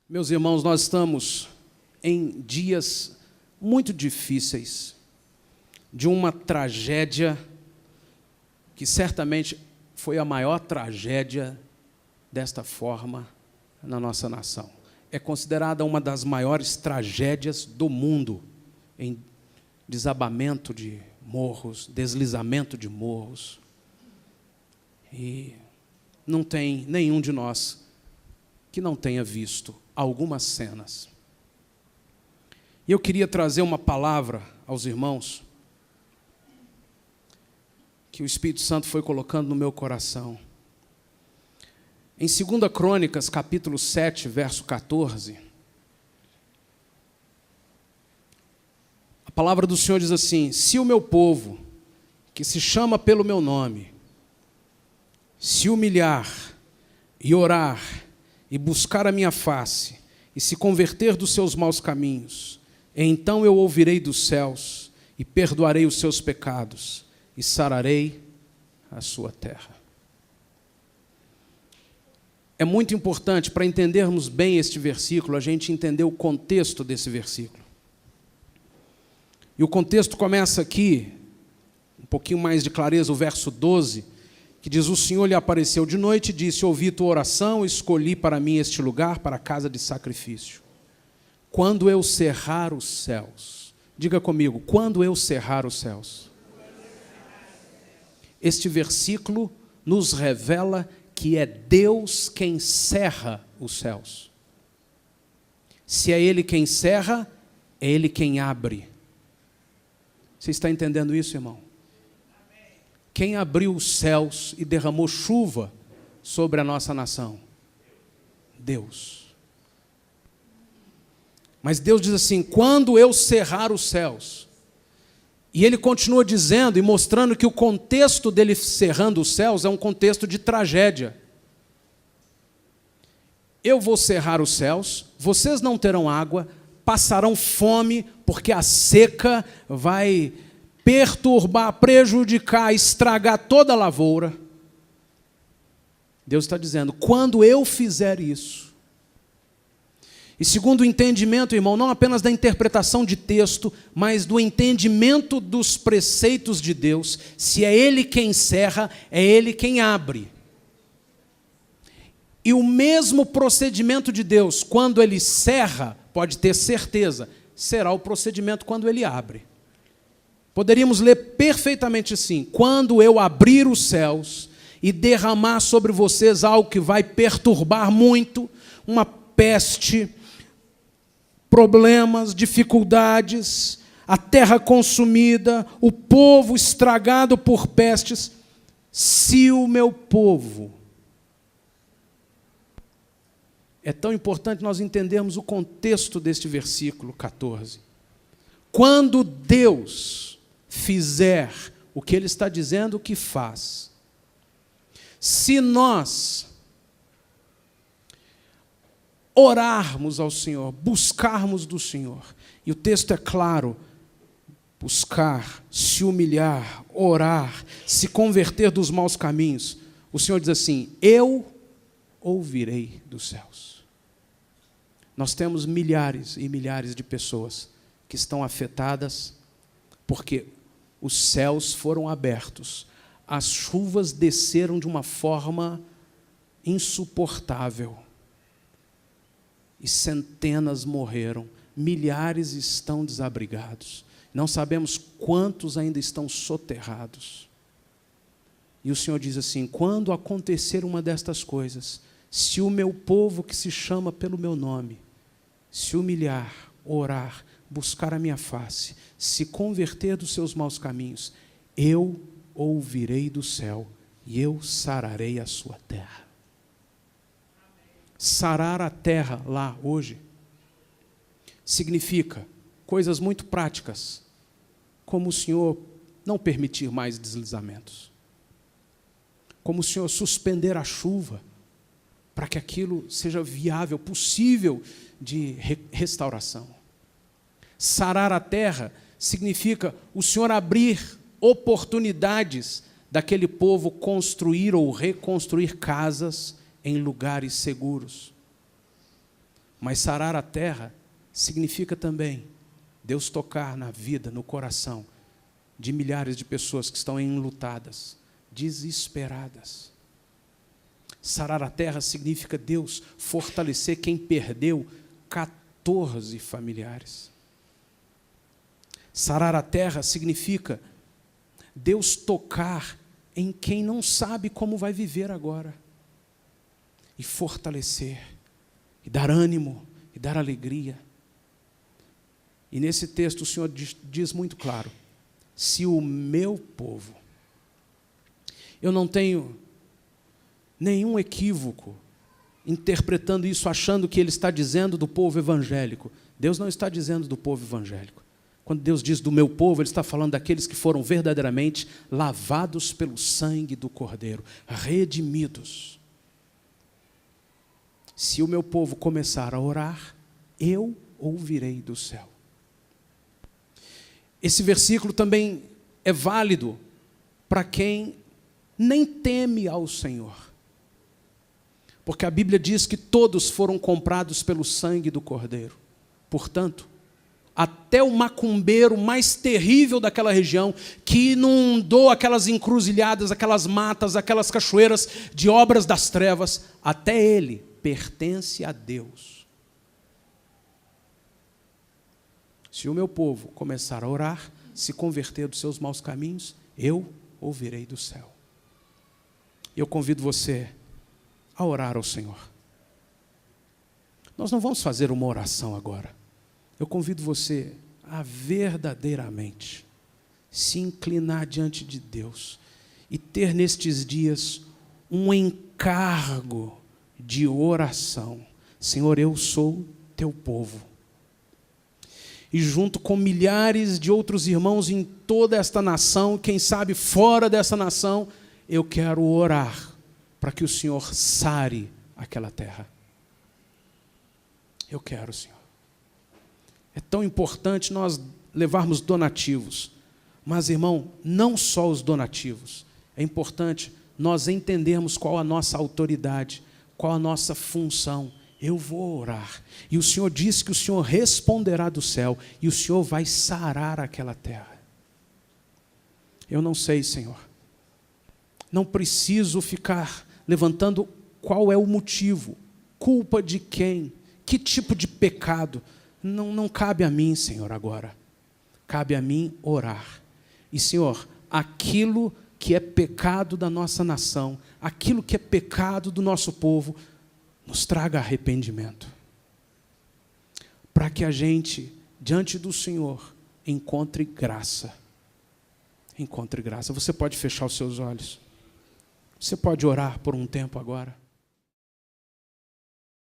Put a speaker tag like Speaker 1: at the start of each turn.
Speaker 1: Meus irmãos, nós estamos em dias muito difíceis, de uma tragédia que certamente foi a maior tragédia desta forma na nossa nação. É considerada uma das maiores tragédias do mundo, em desabamento de morros, deslizamento de morros. E não tem nenhum de nós que não tenha visto algumas cenas. E eu queria trazer uma palavra aos irmãos que o Espírito Santo foi colocando no meu coração. Em 2 Crônicas, capítulo 7, verso 14, a palavra do Senhor diz assim: se o meu povo, que se chama pelo meu nome, se humilhar e orar e buscar a minha face e se converter dos seus maus caminhos, então eu ouvirei dos céus e perdoarei os seus pecados e sararei a sua terra. É muito importante, para entendermos bem este versículo, a gente entender o contexto desse versículo. E o contexto começa aqui, um pouquinho mais de clareza, o verso 12, que diz: o Senhor lhe apareceu de noite e disse: ouvi tua oração, escolhi para mim este lugar, para a casa de sacrifício. Quando eu cerrar os céus, diga comigo, quando eu cerrar os céus. Este versículo nos revela que é Deus quem cerra os céus. Se é Ele quem cerra, é Ele quem abre. Você está entendendo isso, irmão? Quem abriu os céus e derramou chuva sobre a nossa nação? Deus. Mas Deus diz assim: quando eu cerrar os céus. E Ele continua dizendo e mostrando que o contexto dele cerrando os céus é um contexto de tragédia. Eu vou cerrar os céus, vocês não terão água, passarão fome, porque a seca vai perturbar, prejudicar, estragar toda a lavoura. Deus está dizendo: quando eu fizer isso. E segundo o entendimento, irmão, não apenas da interpretação de texto, mas do entendimento dos preceitos de Deus, se é Ele quem cerra, é Ele quem abre. E o mesmo procedimento de Deus, quando Ele cerra, pode ter certeza, será o procedimento quando Ele abre. Poderíamos ler perfeitamente assim: quando eu abrir os céus e derramar sobre vocês algo que vai perturbar muito, uma peste, problemas, dificuldades, a terra consumida, o povo estragado por pestes, se o meu povo... É tão importante nós entendermos o contexto deste versículo 14. Quando Deus fizer o que Ele está dizendo que faz, se nós orarmos ao Senhor, buscarmos do Senhor, e o texto é claro: buscar, se humilhar, orar, se converter dos maus caminhos, o Senhor diz assim: eu ouvirei dos céus. Nós temos milhares e milhares de pessoas que estão afetadas porque os céus foram abertos, as chuvas desceram de uma forma insuportável e centenas morreram, milhares estão desabrigados, não sabemos quantos ainda estão soterrados. E o Senhor diz assim: quando acontecer uma destas coisas, se o meu povo que se chama pelo meu nome se humilhar, orar, buscar a minha face, se converter dos seus maus caminhos, eu ouvirei do céu e eu sararei a sua terra. Sarar a terra lá hoje significa coisas muito práticas, como o Senhor não permitir mais deslizamentos, como o Senhor suspender a chuva, para que aquilo seja viável, possível de restauração. Sarar a terra significa o Senhor abrir oportunidades daquele povo construir ou reconstruir casas em lugares seguros. Mas sarar a terra significa também Deus tocar na vida, no coração de milhares de pessoas que estão enlutadas, desesperadas. Sarar a terra significa Deus fortalecer quem perdeu 14 familiares. Sarar a terra significa Deus tocar em quem não sabe como vai viver agora. E fortalecer, e dar ânimo, e dar alegria. E nesse texto o Senhor diz muito claro: se o meu povo, eu não tenho nenhum equívoco interpretando isso, achando que Ele está dizendo do povo evangélico. Deus não está dizendo do povo evangélico. Quando Deus diz do meu povo, Ele está falando daqueles que foram verdadeiramente lavados pelo sangue do Cordeiro, redimidos. Se o meu povo começar a orar, eu ouvirei do céu. Esse versículo também é válido para quem nem teme ao Senhor. Porque a Bíblia diz que todos foram comprados pelo sangue do Cordeiro. Portanto, até o macumbeiro mais terrível daquela região, que inundou aquelas encruzilhadas, aquelas matas, aquelas cachoeiras de obras das trevas, até ele pertence a Deus. Se o meu povo começar a orar, se converter dos seus maus caminhos, eu ouvirei do céu. Eu convido você a orar ao Senhor. Nós não vamos fazer uma oração agora. Eu convido você a verdadeiramente se inclinar diante de Deus e ter nestes dias um encargo de oração. Senhor, eu sou teu povo. E junto com milhares de outros irmãos em toda esta nação, quem sabe fora dessa nação, eu quero orar para que o Senhor sare aquela terra. Eu quero, Senhor. É tão importante nós levarmos donativos. Mas, irmão, não só os donativos. É importante nós entendermos qual a nossa autoridade, qual a nossa função. Eu vou orar. E o Senhor disse que o Senhor responderá do céu e o Senhor vai sarar aquela terra. Eu não sei, Senhor. Não preciso ficar levantando qual é o motivo, culpa de quem, que tipo de pecado. Não cabe a mim, Senhor, agora. Cabe a mim orar. E, Senhor, aquilo que é pecado da nossa nação, aquilo que é pecado do nosso povo, nos traga arrependimento. Para que a gente, diante do Senhor, encontre graça. Encontre graça. Você pode fechar os seus olhos. Você pode orar por um tempo agora.